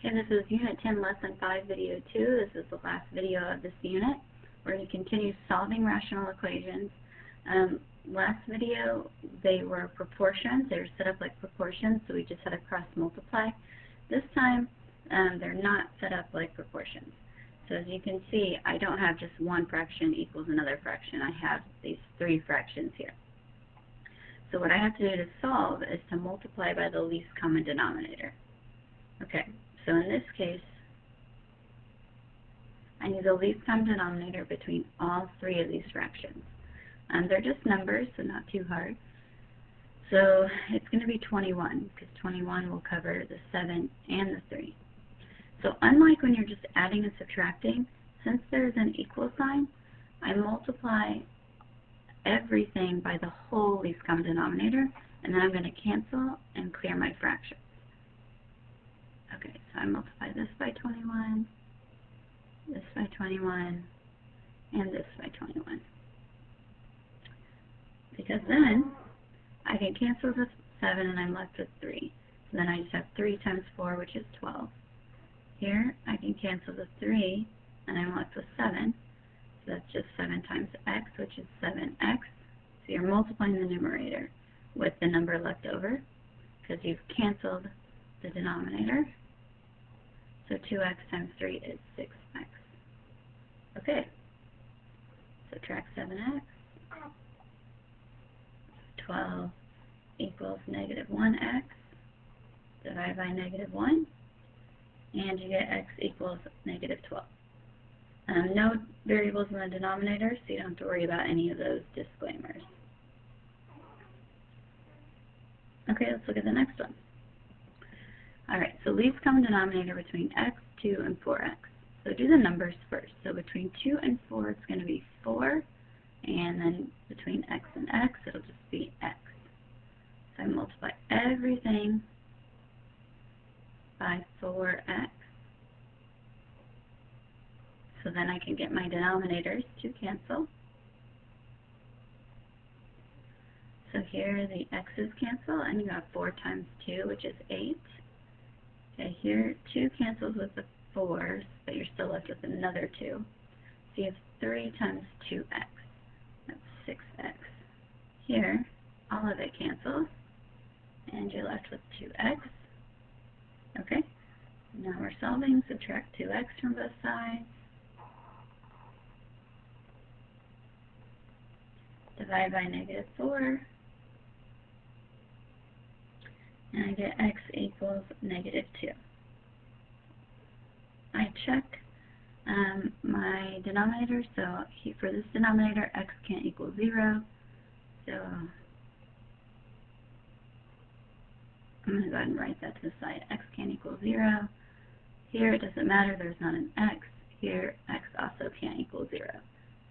Hey, this is Unit 10, Lesson 5, Video 2. This is the last video of this unit. We're going to continue solving rational equations. Last video, they were proportions. They were set up like proportions, so we just had to cross multiply. This time, they're not set up like proportions. So as you can see, I don't have just one fraction equals another fraction. I have these three fractions here. So what I have to do to solve is to multiply by the least common denominator. Okay, so in this case, I need the least common denominator between all three of these fractions. They're just numbers, so not too hard. So it's going to be 21, because 21 will cover the 7 and the 3. So unlike when you're just adding and subtracting, since there's an equal sign, I multiply everything by the whole least common denominator, and then I'm going to cancel and clear my fractions. Okay, so I multiply this by 21, this by 21, and this by 21. Because then I can cancel the 7 and I'm left with 3. So then I just have 3 times 4, which is 12. Here I can cancel the 3 and I'm left with 7. So that's just 7 times x, which is 7x. So you're multiplying the numerator with the number left over because you've canceled the denominator. So 2x times 3 is 6x. Okay. Subtract 7x. 12 equals negative 1x. Divide by negative 1. And you get x equals negative 12. No variables in the denominator, so you don't have to worry about any of those disclaimers. Okay, let's look at the next one. Alright, so least common denominator between x, 2, and 4x. So do the numbers first. So between 2 and 4, it's going to be 4. And then between x and x, it'll just be x. So I multiply everything by 4x. So then I can get my denominators to cancel. So here the x's cancel, and you have 4 times 2, which is 8. Okay, here 2 cancels with the 4s, but you're still left with another 2. So you have 3 times 2x. That's 6x. Here, all of it cancels, and you're left with 2x. Okay, now we're solving. Subtract 2x from both sides. Divide by negative 4. And I get x equals negative 2. I check my denominator, so for this denominator, x can't equal 0. So I'm going to go ahead and write that to the side. X can't equal 0. Here it doesn't matter, there's not an x. Here x also can't equal 0.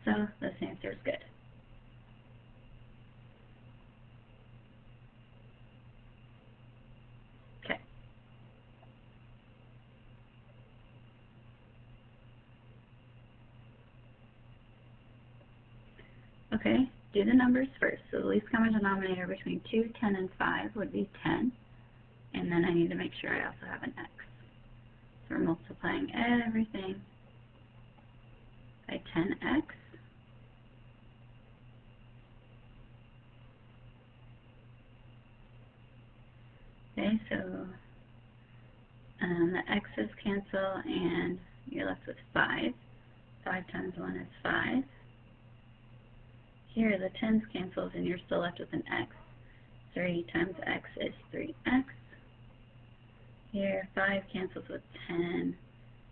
So this answer is good. Okay. Okay, do the numbers first. So the least common denominator between 2, 10, and 5 would be 10. And then I need to make sure I also have an x. So we're multiplying everything by 10x. Okay, so the x's cancel and you're left with 5. 5 times 1 is 5. Here the 10's cancels and you're still left with an x. 3 times x is 3x. Here 5 cancels with 10,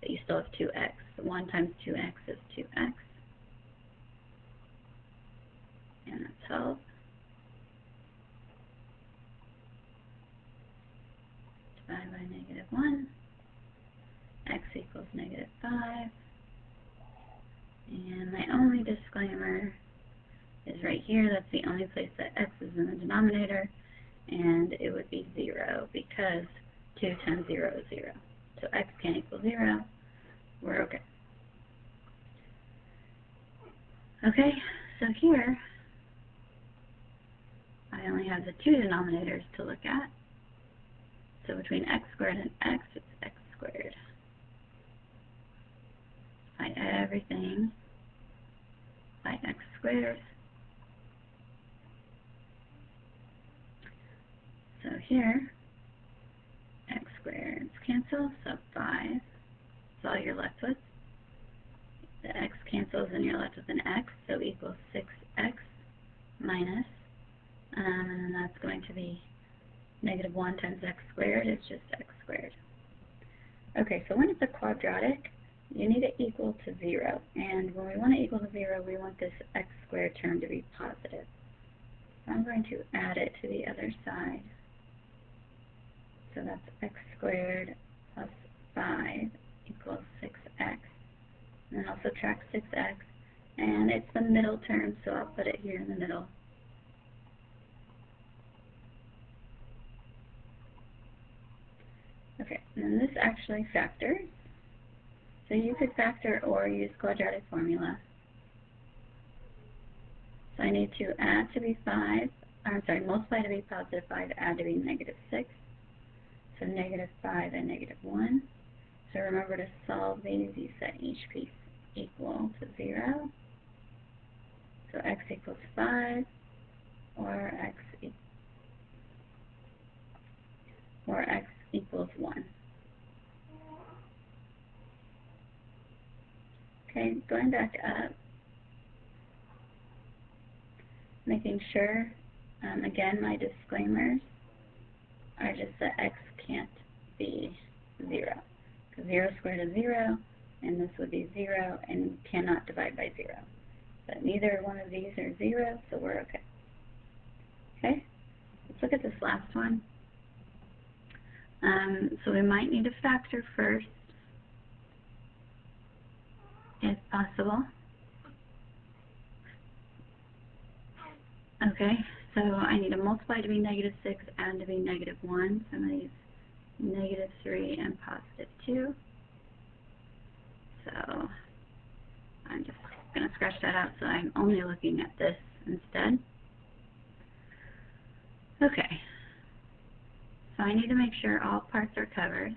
but you still have 2x. 1 times 2x is 2x. And that's 12. Divide by negative 1. X equals negative 5. And my only disclaimer is right here. That's the only place that x is in the denominator. And it would be 0 because 2 times 0 is 0. So x can't equal 0. We're okay. Okay, so here I only have the 2 denominators to look at. So between x squared and x, it's x squared. everything by x squared. So here, x squareds cancel, so 5 is all you're left with. The x cancels and you're left with an x, so equals 6x minus, and then that's going to be negative 1 times x squared is just x squared. Okay, so when it's a quadratic, you need it equal to 0, and when we want it equal to 0, we want this x squared term to be positive. So I'm going to add it to the other side. So that's x squared plus 5 equals 6x. And then I'll subtract 6x, and it's the middle term, so I'll put it here in the middle. Okay, and then this actually factors. So you could factor or use quadratic formula. So I need to add to be 5, multiply to be positive 5, add to be negative 6. So negative 5 and negative 1. So remember to solve these, you set each piece equal to 0. So x equals 5, or x equals 1. Okay, going back up, making sure, again, my disclaimers are just that x can't be 0. Because 0 squared is 0, and this would be 0, and cannot divide by 0. But neither one of these are 0, so we're okay. Okay, let's look at this last one. So we might need to factor first, if possible. Okay, so I need to multiply to be negative 6, add to be negative 1. So I'm going to use negative 3 and positive 2. So I'm just going to scratch that out so I'm only looking at this instead. Okay, so I need to make sure all parts are covered.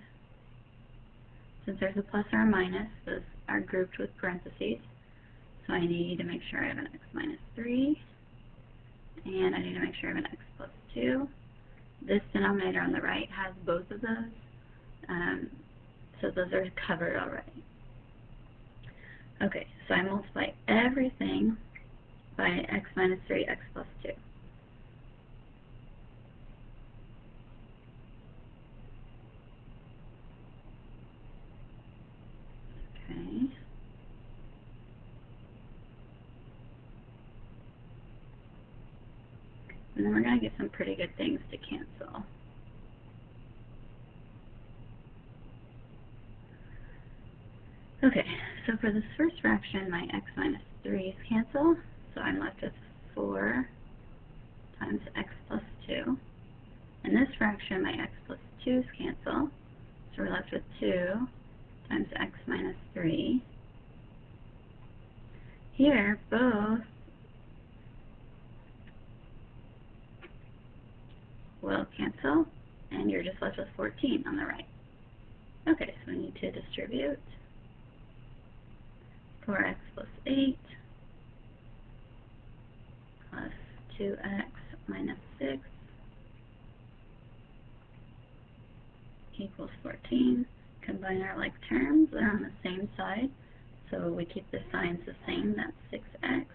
Since there's a plus or a minus, those are grouped with parentheses. So I need to make sure I have an x minus 3, and I need to make sure I have an x plus 2. This denominator on the right has both of those, so those are covered already. Okay, so I multiply everything by x minus 3, x plus 2. Okay. And then we're going to get some pretty good things to cancel. Okay, so for this first fraction, my x minus 3's cancel, so I'm left with 4 times x plus 2. In this fraction, my x plus 2's cancel, so we're left with 2 times x minus 3. Here, both will cancel, and you're just left with 14 on the right. Okay, so we need to distribute 4x plus 8 plus 2x minus 6 equals 14. Combine our like terms, they're on the same side, so we keep the signs the same, that's 6x,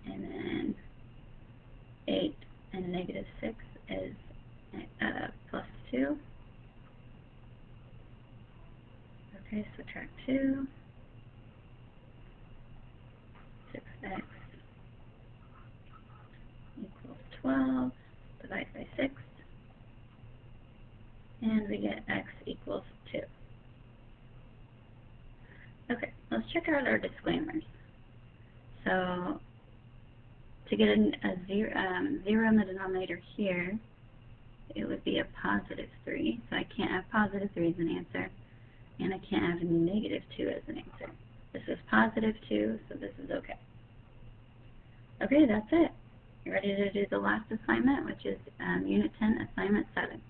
and then 8 and negative 6 is plus 2. Okay, subtract 2. 6x equals 12, divide by 6, and we get x equals 2. Okay, let's check out our disclaimers. So, to get a zero in the denominator here, it would be a positive 3, so I can't have positive 3 as an answer, and I can't have negative 2 as an answer. This is positive 2, so this is okay. Okay, that's it. You're ready to do the last assignment, which is Unit 10, Assignment 7.